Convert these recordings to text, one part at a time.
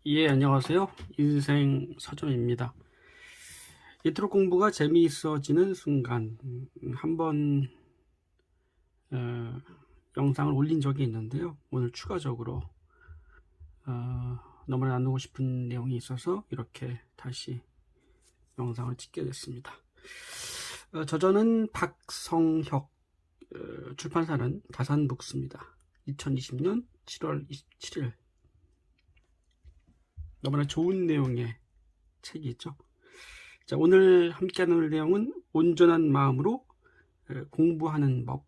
예, 안녕하세요. 인생 서점입니다. 이토록 공부가 재미있어지는 순간, 한번 영상을 올린 적이 있는데요. 오늘 추가적으로 너무나 나누고 싶은 내용이 있어서 이렇게 다시 영상을 찍게 됐습니다. 저자는 박성혁, 출판사는 다산북스입니다. 2020년 7월 27일. 너무나 좋은 내용의 책이죠. 자, 오늘 함께 나눌 내용은 온전한 마음으로 공부하는 법,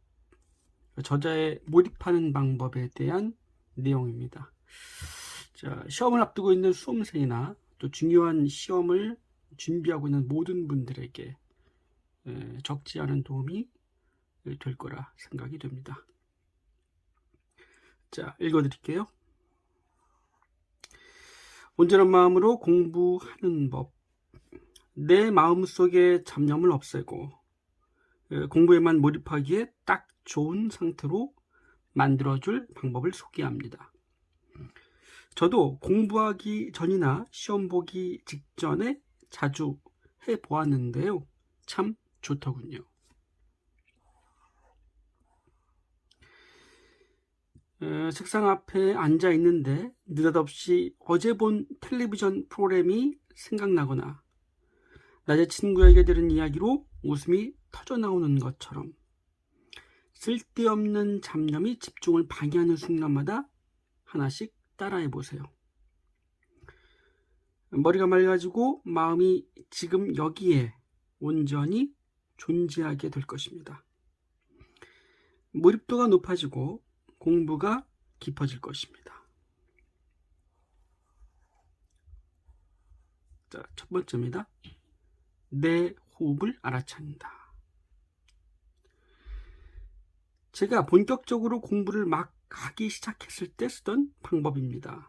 저자의 몰입하는 방법에 대한 내용입니다. 자, 시험을 앞두고 있는 수험생이나 또 중요한 시험을 준비하고 있는 모든 분들에게 적지 않은 도움이 될 거라 생각이 됩니다. 자, 읽어드릴게요. 온전한 마음으로 공부하는 법. 내 마음속의 잡념을 없애고 공부에만 몰입하기에 딱 좋은 상태로 만들어줄 방법을 소개합니다. 저도 공부하기 전이나 시험 보기 직전에 자주 해보았는데요. 참 좋더군요. 책상 앞에 앉아 있는데 느닷없이 어제 본 텔레비전 프로그램이 생각나거나 낮에 친구에게 들은 이야기로 웃음이 터져나오는 것처럼 쓸데없는 잡념이 집중을 방해하는 순간마다 하나씩 따라해보세요. 머리가 맑아지고 마음이 지금 여기에 온전히 존재하게 될 것입니다. 몰입도가 높아지고 공부가 깊어질 것입니다. 자, 첫 번째입니다. 내 호흡을 알아차린다. 제가 본격적으로 공부를 막 하기 시작했을 때 쓰던 방법입니다.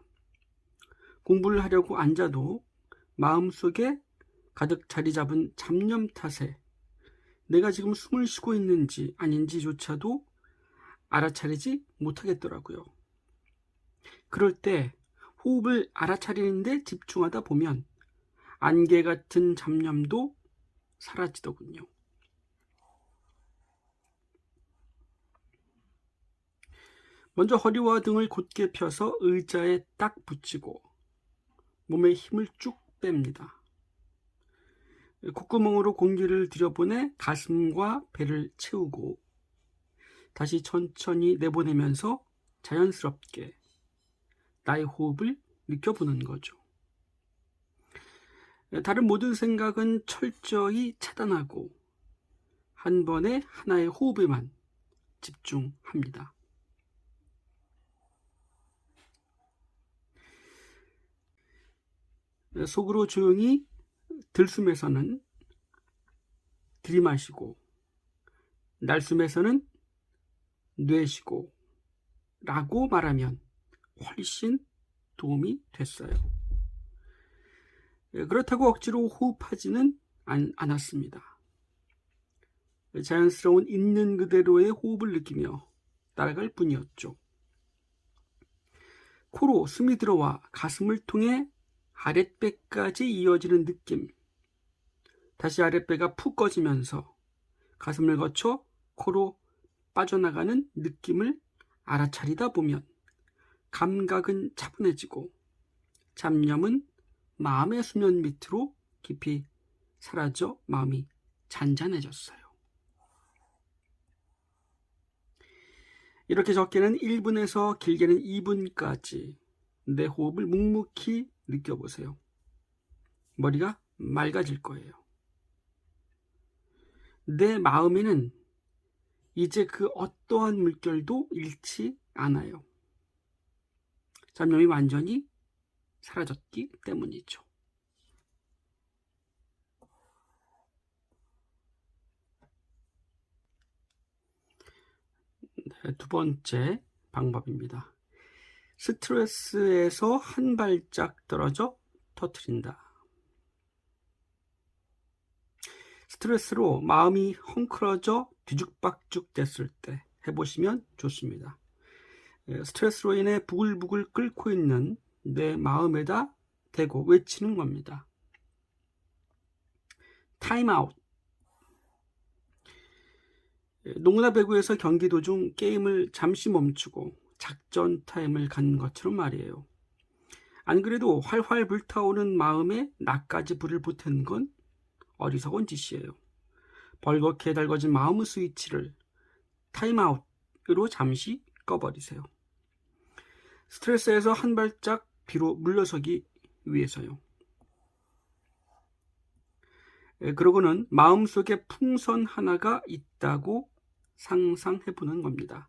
공부를 하려고 앉아도 마음속에 가득 자리 잡은 잡념 탓에 내가 지금 숨을 쉬고 있는지 아닌지조차도 알아차리지 못하겠더라고요. 그럴 때 호흡을 알아차리는 데 집중하다 보면 안개 같은 잡념도 사라지더군요. 먼저 허리와 등을 곧게 펴서 의자에 딱 붙이고 몸에 힘을 쭉 뺍니다. 콧구멍으로 공기를 들여보내 가슴과 배를 채우고 다시 천천히 내보내면서 자연스럽게 나의 호흡을 느껴보는 거죠. 다른 모든 생각은 철저히 차단하고 한 번에 하나의 호흡에만 집중합니다. 속으로 조용히 들숨에서는 들이마시고 날숨에서는 뇌쉬고 라고 말하면 훨씬 도움이 됐어요. 그렇다고 억지로 호흡하지는 않았습니다. 자연스러운 있는 그대로의 호흡을 느끼며 따라갈 뿐이었죠. 코로 숨이 들어와 가슴을 통해 아랫배까지 이어지는 느낌, 다시 아랫배가 푹 꺼지면서 가슴을 거쳐 코로 빠져나가는 느낌을 알아차리다 보면 감각은 차분해지고 잡념은 마음의 수면 밑으로 깊이 사라져 마음이 잔잔해졌어요. 이렇게 적게는 1분에서 길게는 2분까지 내 호흡을 묵묵히 느껴보세요. 머리가 맑아질 거예요. 내 마음에는 이제 그 어떠한 물결도 잃지 않아요. 잡념이 완전히 사라졌기 때문이죠. 두 번째 방법입니다. 스트레스에서 한 발짝 떨어져 터뜨린다. 스트레스로 마음이 헝클어져 뒤죽박죽 됐을 때 해보시면 좋습니다. 스트레스로 인해 부글부글 끓고 있는 내 마음에다 대고 외치는 겁니다. 타임아웃. 농구나 배구에서 경기 도중 게임을 잠시 멈추고 작전 타임을 갖는 것처럼 말이에요. 안 그래도 활활 불타오른 마음에 나까지 불을 보태는 건 어리석은 짓이에요. 벌겋게 달궈진 마음의 스위치를 타임아웃으로 잠시 꺼버리세요. 스트레스에서 한 발짝 뒤로 물러서기 위해서요. 그러고는 마음속에 풍선 하나가 있다고 상상해보는 겁니다.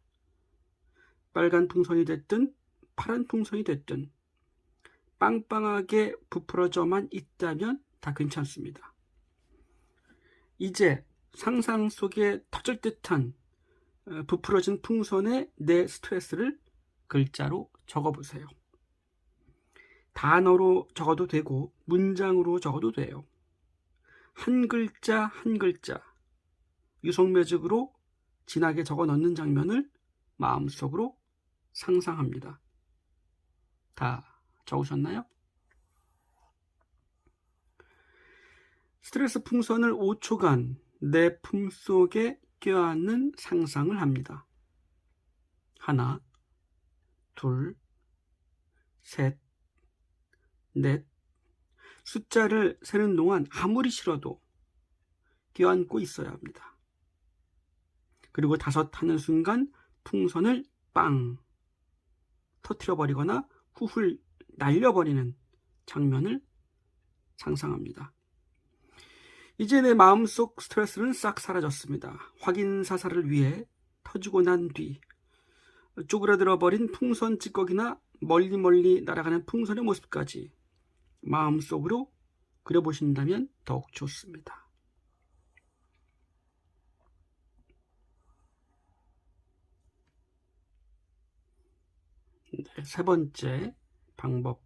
빨간 풍선이 됐든 파란 풍선이 됐든 빵빵하게 부풀어져만 있다면 다 괜찮습니다. 이제 상상 속에 터질 듯한 부풀어진 풍선에 내 스트레스를 글자로 적어보세요. 단어로 적어도 되고 문장으로 적어도 돼요. 한 글자 한 글자 유성매직으로 진하게 적어 넣는 장면을 마음속으로 상상합니다. 다 적으셨나요? 스트레스 풍선을 5초간 내 품속에 껴안는 상상을 합니다. 하나, 둘, 셋, 넷. 숫자를 세는 동안 아무리 싫어도 껴안고 있어야 합니다. 그리고 5 하는 순간 풍선을 빵 터뜨려버리거나 훌훌 날려버리는 장면을 상상합니다. 이제 내 마음속 스트레스는 싹 사라졌습니다. 확인사살을 위해 터지고 난 뒤 쪼그라들어버린 풍선 찌꺼기나 멀리 날아가는 풍선의 모습까지 마음속으로 그려보신다면 더욱 좋습니다. 네, 3번째 방법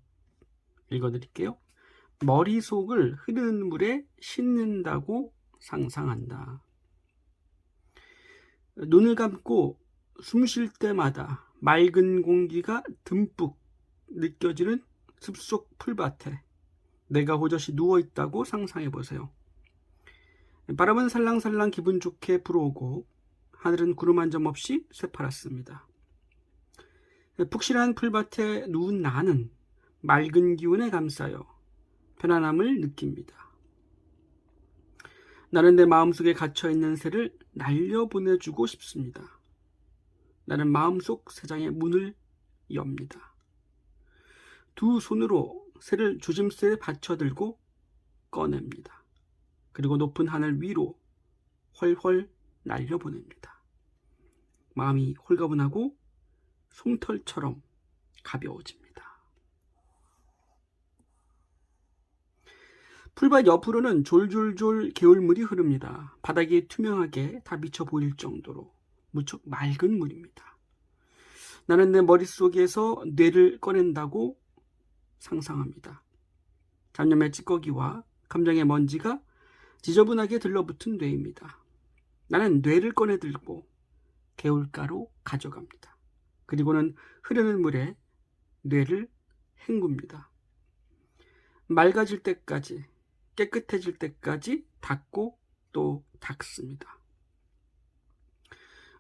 읽어드릴게요. 머릿속을 흐르는 물에 씻는다고 상상한다. 눈을 감고 숨 쉴 때마다 맑은 공기가 듬뿍 느껴지는 숲속 풀밭에 내가 호젓이 누워있다고 상상해보세요. 바람은 살랑살랑 기분 좋게 불어오고 하늘은 구름 한 점 없이 새파랗습니다. 푹신한 풀밭에 누운 나는 맑은 기운에 감싸여 편안함을 느낍니다. 나는 내 마음속에 갇혀있는 새를 날려보내주고 싶습니다. 나는 마음속 새장의 문을 엽니다. 두 손으로 새를 조짐스에 받쳐들고 꺼냅니다. 그리고 높은 하늘 위로 훨훨 날려보냅니다. 마음이 홀가분하고 솜털처럼 가벼워집니다. 풀밭 옆으로는 졸졸졸 개울물이 흐릅니다. 바닥이 투명하게 다 비쳐 보일 정도로 무척 맑은 물입니다. 나는 내 머릿속에서 뇌를 꺼낸다고 상상합니다. 잡념의 찌꺼기와 감정의 먼지가 지저분하게 들러붙은 뇌입니다. 나는 뇌를 꺼내들고 개울가로 가져갑니다. 그리고는 흐르는 물에 뇌를 헹굽니다. 맑아질 때까지, 깨끗해질 때까지 닦고 또 닦습니다.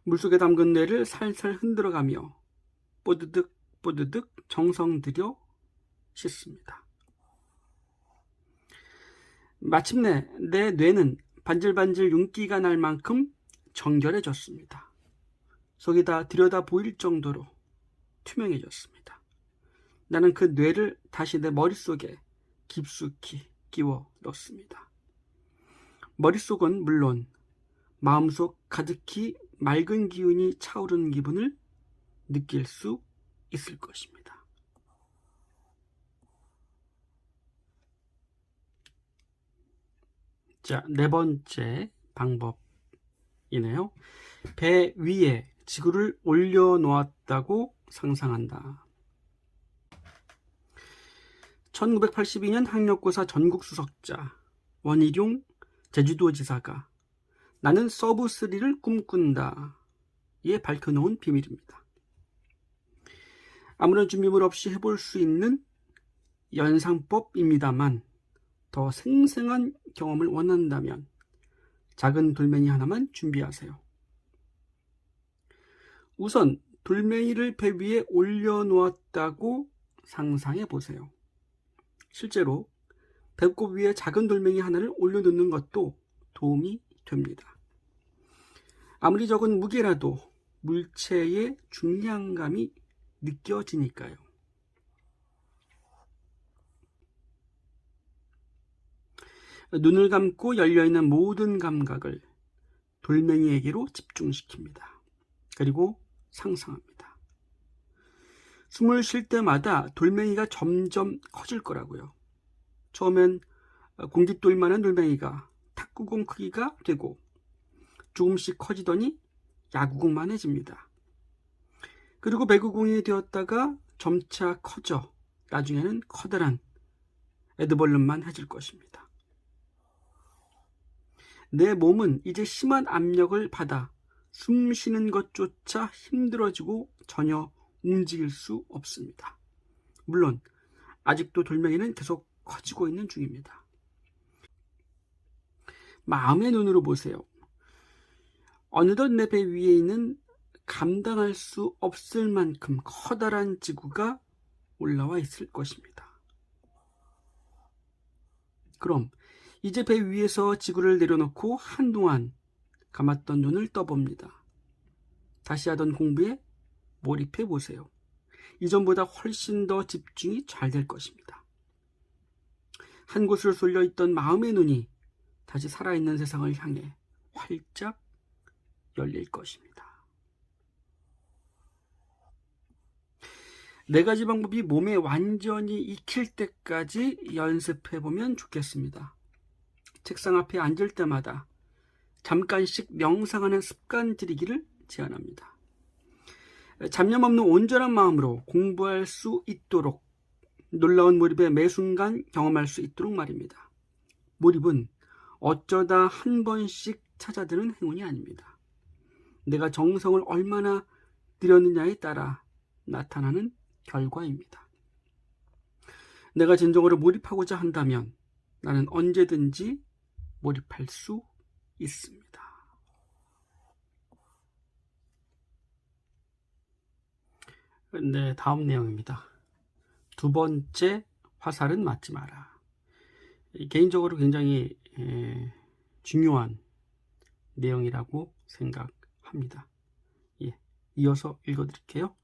물속에 담근 뇌를 살살 흔들어가며 뽀드득 뽀드득 정성 들여 씻습니다. 마침내 내 뇌는 반질반질 윤기가 날 만큼 정결해졌습니다. 속이 다 들여다 보일 정도로 투명해졌습니다. 나는 그 뇌를 다시 내 머릿속에 깊숙이 끼워 넣습니다. 머릿속은 물론 마음속 가득히 맑은 기운이 차오르는 기분을 느낄 수 있을 것입니다. 자, 4번째 방법이네요. 배 위에 지구를 올려놓았다고 상상한다. 1982년 학력고사 전국수석자 원희룡 제주도지사가 나는 서브3를 꿈꾼다 에 밝혀놓은 비밀입니다. 아무런 준비물 없이 해볼 수 있는 연상법입니다만 더 생생한 경험을 원한다면 작은 돌멩이 하나만 준비하세요. 우선 돌멩이를 배 위에 올려놓았다고 상상해 보세요. 실제로 배꼽 위에 작은 돌멩이 하나를 올려놓는 것도 도움이 됩니다. 아무리 적은 무게라도 물체의 중량감이 느껴지니까요. 눈을 감고 열려있는 모든 감각을 돌멩이에게로 집중시킵니다. 그리고 상상합니다. 숨을 쉴 때마다 돌멩이가 점점 커질 거라고요. 처음엔 공깃돌만한 돌멩이가 탁구공 크기가 되고 조금씩 커지더니 야구공만해집니다. 그리고 배구공이 되었다가 점차 커져 나중에는 커다란 에드벌룬만 해질 것입니다. 내 몸은 이제 심한 압력을 받아 숨 쉬는 것조차 힘들어지고 전혀 움직일 수 없습니다. 물론 아직도 돌멩이는 계속 커지고 있는 중입니다. 마음의 눈으로 보세요. 어느덧 내 배 위에 있는 감당할 수 없을 만큼 커다란 지구가 올라와 있을 것입니다. 그럼 이제 배 위에서 지구를 내려놓고 한동안 감았던 눈을 떠봅니다. 다시 하던 공부에 몰입해 보세요. 이전보다 훨씬 더 집중이 잘 될 것입니다. 한 곳으로 쏠려 있던 마음의 눈이 다시 살아있는 세상을 향해 활짝 열릴 것입니다. 네 가지 방법이 몸에 완전히 익힐 때까지 연습해 보면 좋겠습니다. 책상 앞에 앉을 때마다 잠깐씩 명상하는 습관 들이기를 제안합니다. 잡념 없는 온전한 마음으로 공부할 수 있도록, 놀라운 몰입에 매 순간 경험할 수 있도록 말입니다. 몰입은 어쩌다 한 번씩 찾아드는 행운이 아닙니다. 내가 정성을 얼마나 들였느냐에 따라 나타나는 결과입니다. 내가 진정으로 몰입하고자 한다면 나는 언제든지 몰입할 수 있습니다. 네, 다음 내용입니다. 두 번째, 화살은 맞지 마라. 개인적으로 굉장히 중요한 내용이라고 생각합니다. 이어서 읽어드릴게요.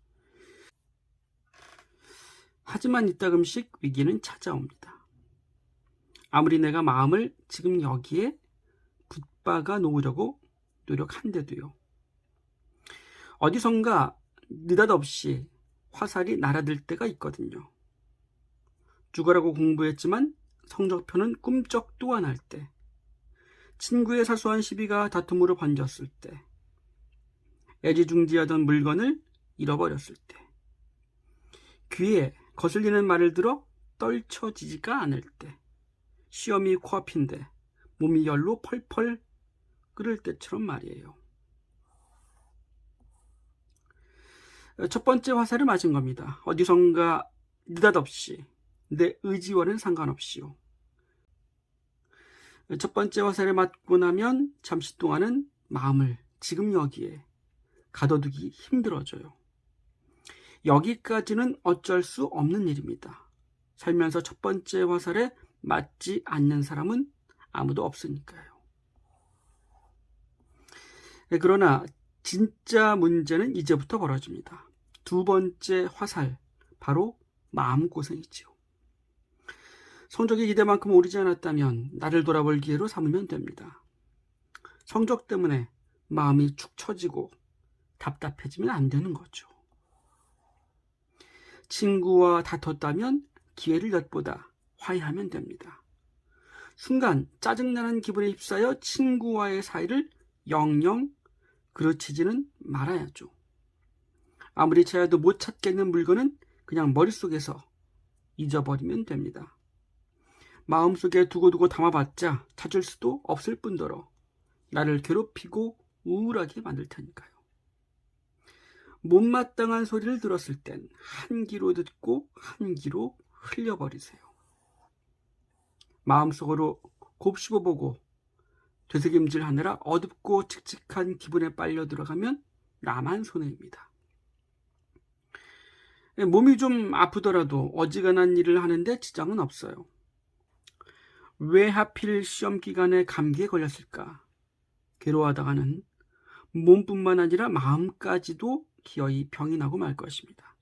하지만 이따금씩 위기는 찾아옵니다. 아무리 내가 마음을 지금 여기에 붙박아 놓으려고 노력한데도요. 어디선가 느닷없이 화살이 날아들 때가 있거든요. 죽어라고 공부했지만 성적표는 꿈쩍도 안 할 때, 친구의 사소한 시비가 다툼으로 번졌을 때, 애지중지하던 물건을 잃어버렸을 때, 귀에 거슬리는 말을 들어 떨쳐지지가 않을 때, 시험이 코앞인데 몸이 열로 펄펄 끓을 때처럼 말이에요. 첫 번째 화살을 맞은 겁니다. 어디선가 느닷없이, 내 의지와는 상관없이요. 첫 번째 화살을 맞고 나면 잠시 동안은 마음을 지금 여기에 가둬두기 힘들어져요. 여기까지는 어쩔 수 없는 일입니다. 살면서 첫 번째 화살에 맞지 않는 사람은 아무도 없으니까요. 그러나 진짜 문제는 이제부터 벌어집니다. 두 번째 화살, 바로 마음고생이지요. 성적이 기대만큼 오르지 않았다면 나를 돌아볼 기회로 삼으면 됩니다. 성적 때문에 마음이 축 처지고 답답해지면 안 되는 거죠. 친구와 다퉜다면 기회를 엿보다 화해하면 됩니다. 순간 짜증나는 기분에 휩싸여 친구와의 사이를 영영 그르치지는 말아야죠. 아무리 찾아도 못 찾겠는 물건은 그냥 머릿속에서 잊어버리면 됩니다. 마음속에 두고두고 담아봤자 찾을 수도 없을 뿐더러 나를 괴롭히고 우울하게 만들 테니까요. 못마땅한 소리를 들었을 땐 한 귀로 듣고 한 귀로 흘려버리세요. 마음속으로 곱씹어보고 되새김질하느라 어둡고 칙칙한 기분에 빨려 들어가면 나만 손해입니다. 몸이 좀 아프더라도 어지간한 일을 하는데 지장은 없어요. 왜 하필 시험 기간에 감기에 걸렸을까? 괴로워하다가는 몸뿐만 아니라 마음까지도 기어이 병이 나고 말 것입니다.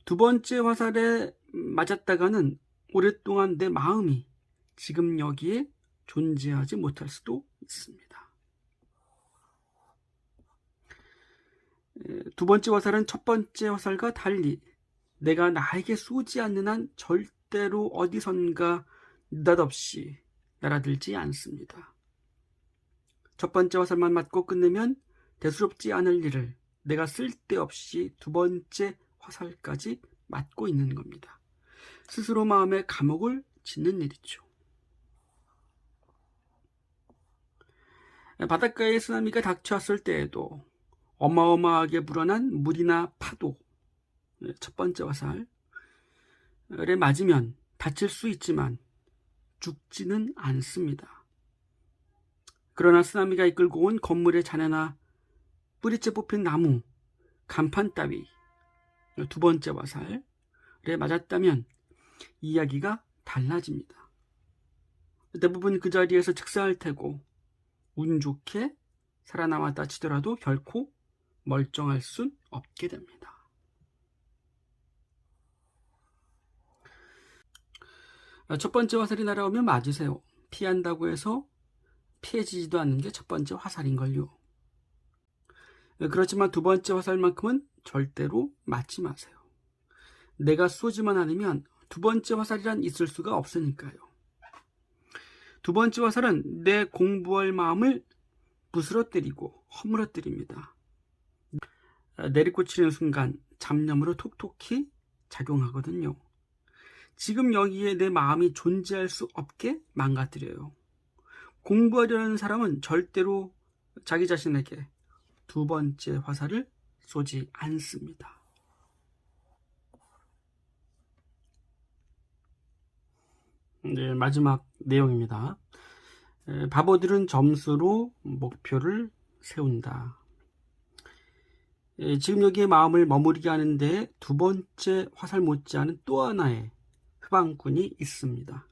두 번째 화살에 맞았다가는 오랫동안 내 마음이 지금 여기에 존재하지 못할 수도 있습니다. 두 번째 화살은 첫 번째 화살과 달리 내가 나에게 쏘지 않는 한 절대로 어디선가 느닷없이 날아들지 않습니다. 첫 번째 화살만 맞고 끝내면 대수롭지 않을 일을 내가 쓸데없이 두 번째 화살까지 맞고 있는 겁니다. 스스로 마음에 감옥을 짓는 일이죠. 바닷가에 쓰나미가 닥쳐왔을 때에도 어마어마하게 불어난 물이나 파도, 첫 번째 화살에 맞으면 다칠 수 있지만 죽지는 않습니다. 그러나 쓰나미가 이끌고 온 건물의 잔해나 뿌리째 뽑힌 나무, 간판 따위, 두 번째 화살에 맞았다면 이야기가 달라집니다. 대부분 그 자리에서 즉사할 테고 운 좋게 살아남았다 치더라도 결코 멀쩡할 순 없게 됩니다. 첫 번째 화살이 날아오면 맞으세요. 피한다고 해서 피해지지도 않는 게 첫 번째 화살인걸요. 그렇지만 두 번째 화살만큼은 절대로 맞지 마세요. 내가 쏘지만 않으면 두 번째 화살이란 있을 수가 없으니까요. 두 번째 화살은 내 공부할 마음을 부스러뜨리고 허물어뜨립니다. 내리꽂히는 순간 잡념으로 톡톡히 작용하거든요. 지금 여기에 내 마음이 존재할 수 없게 망가뜨려요. 공부하려는 사람은 절대로 자기 자신에게 두 번째 화살을 쏘지 않습니다. 네, 마지막 내용입니다. 바보들은 점수로 목표를 세운다. 지금 여기에 마음을 머무르게 하는데 두 번째 화살 못지않은 또 하나의 후방꾼이 있습니다.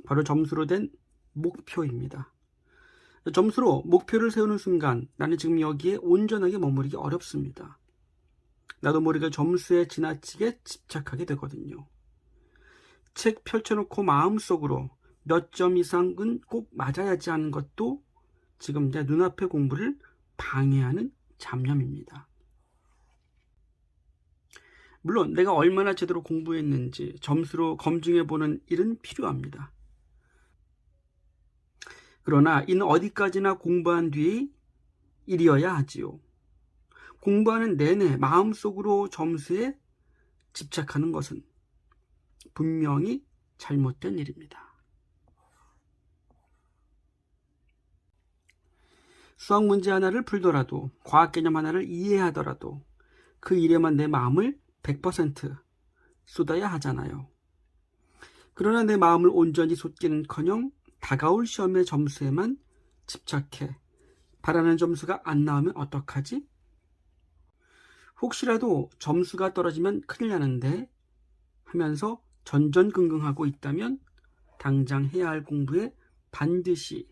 바로 점수로 된 목표입니다. 점수로 목표를 세우는 순간 나는 지금 여기에 온전하게 머무르기 어렵습니다. 나도 모르게 점수에 지나치게 집착하게 되거든요. 책 펼쳐놓고 마음속으로 몇 점 이상은 꼭 맞아야지 하는 것도 지금 내 눈앞의 공부를 방해하는 잡념입니다. 물론 내가 얼마나 제대로 공부했는지 점수로 검증해보는 일은 필요합니다. 그러나 이는 어디까지나 공부한 뒤의 일이어야 하지요. 공부하는 내내 마음속으로 점수에 집착하는 것은 분명히 잘못된 일입니다. 수학 문제 하나를 풀더라도 과학 개념 하나를 이해하더라도 그 일에만 내 마음을 100% 쏟아야 하잖아요. 그러나 내 마음을 온전히 쏟기는커녕 다가올 시험의 점수에만 집착해 바라는 점수가 안 나오면 어떡하지? 혹시라도 점수가 떨어지면 큰일 나는데 하면서 전전긍긍하고 있다면 당장 해야 할 공부에 반드시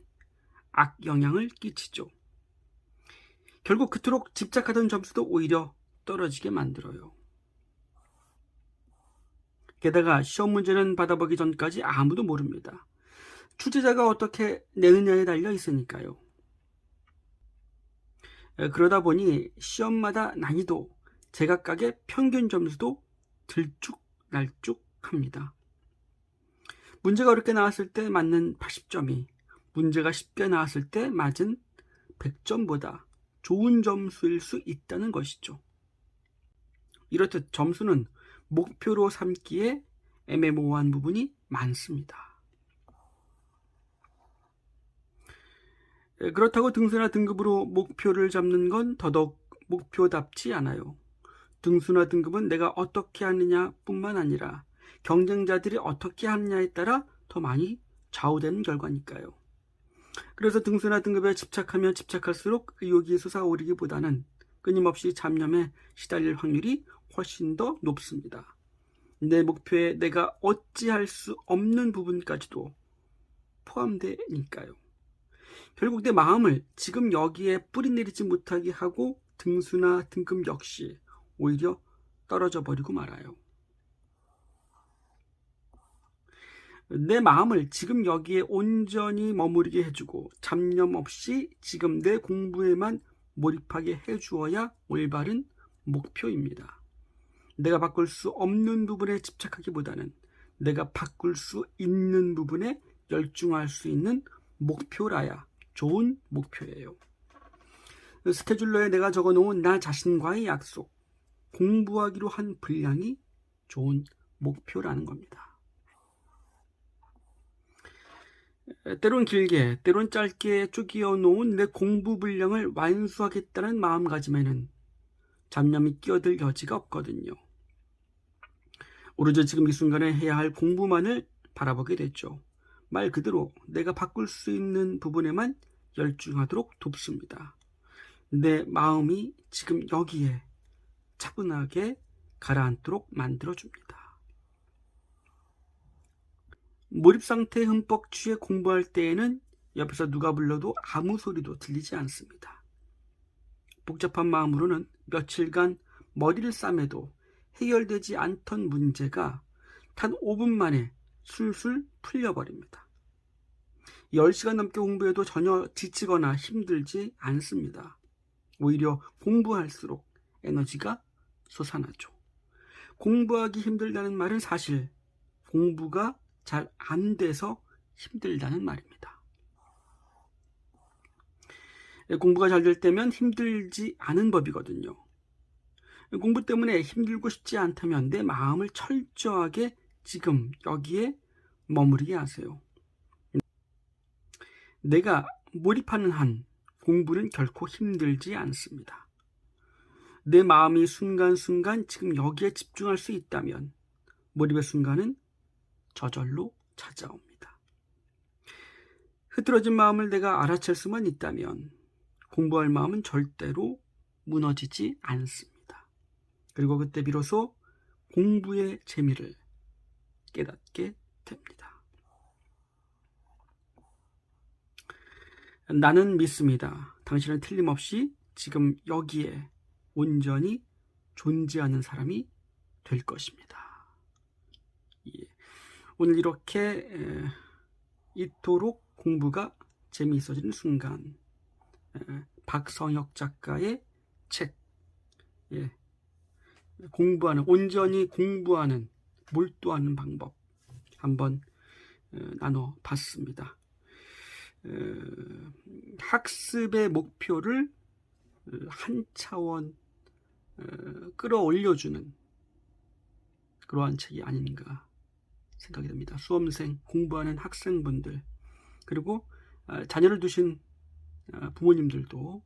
악영향을 끼치죠. 결국 그토록 집착하던 점수도 오히려 떨어지게 만들어요. 게다가 시험 문제는 받아보기 전까지 아무도 모릅니다. 출제자가 어떻게 내느냐에 달려 있으니까요. 그러다 보니 시험마다 난이도, 제각각의 평균 점수도 들쭉날쭉합니다. 문제가 어렵게 나왔을 때 맞는 80점이 문제가 쉽게 나왔을 때 맞은 100점보다 좋은 점수일 수 있다는 것이죠. 이렇듯 점수는 목표로 삼기에 애매모호한 부분이 많습니다. 그렇다고 등수나 등급으로 목표를 잡는 건 더더욱 목표답지 않아요. 등수나 등급은 내가 어떻게 하느냐 뿐만 아니라 경쟁자들이 어떻게 하느냐에 따라 더 많이 좌우되는 결과니까요. 그래서 등수나 등급에 집착하면 집착할수록 의욕이 솟아오르기보다는 끊임없이 잡념에 시달릴 확률이 훨씬 더 높습니다. 내 목표에 내가 어찌할 수 없는 부분까지도 포함되니까요. 결국 내 마음을 지금 여기에 뿌리내리지 못하게 하고 등수나 등급 역시 오히려 떨어져 버리고 말아요. 내 마음을 지금 여기에 온전히 머무르게 해주고 잡념 없이 지금 내 공부에만 몰입하게 해주어야 올바른 목표입니다. 내가 바꿀 수 없는 부분에 집착하기보다는 내가 바꿀 수 있는 부분에 열중할 수 있는 목표라야 좋은 목표예요. 스케줄러에 내가 적어놓은 나 자신과의 약속, 공부하기로 한 분량이 좋은 목표라는 겁니다. 때론 길게, 때론 짧게 쪼개어 놓은 내 공부 분량을 완수하겠다는 마음가짐에는 잡념이 끼어들 여지가 없거든요. 오로지 지금 이 순간에 해야 할 공부만을 바라보게 됐죠. 말 그대로 내가 바꿀 수 있는 부분에만 열중하도록 돕습니다. 내 마음이 지금 여기에 차분하게 가라앉도록 만들어줍니다. 몰입 상태에 흠뻑 취해 공부할 때에는 옆에서 누가 불러도 아무 소리도 들리지 않습니다. 복잡한 마음으로는 며칠간 머리를 싸매도 해결되지 않던 문제가 단 5분 만에 술술 풀려버립니다. 10시간 넘게 공부해도 전혀 지치거나 힘들지 않습니다. 오히려 공부할수록 에너지가 솟아나죠. 공부하기 힘들다는 말은 사실 공부가 잘 안 돼서 힘들다는 말입니다. 공부가 잘 될 때면 힘들지 않은 법이거든요. 공부 때문에 힘들고 싶지 않다면 내 마음을 철저하게 지금 여기에 머무르게 하세요. 내가 몰입하는 한 공부는 결코 힘들지 않습니다. 내 마음이 순간순간 지금 여기에 집중할 수 있다면 몰입의 순간은 저절로 찾아옵니다. 흐트러진 마음을 내가 알아챌 수만 있다면 공부할 마음은 절대로 무너지지 않습니다. 그리고 그때 비로소 공부의 재미를 깨닫게 됩니다. 나는 믿습니다. 당신은 틀림없이 지금 여기에 온전히 존재하는 사람이 될 것입니다. 예. 오늘 이렇게 이토록 공부가 재미있어지는 순간, 박성혁 작가의 책, 온전히 공부하는, 몰두하는 방법 한번 나눠봤습니다. 학습의 목표를 한 차원 끌어올려주는 그러한 책이 아닌가 생각이 됩니다. 수험생, 공부하는 학생분들, 그리고 자녀를 두신 부모님들도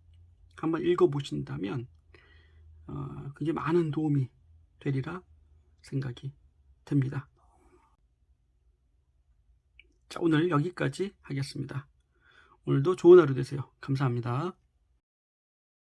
한번 읽어보신다면 굉장히 많은 도움이 되리라 생각이 됩니다. 자, 오늘 여기까지 하겠습니다. 오늘도 좋은 하루 되세요. 감사합니다.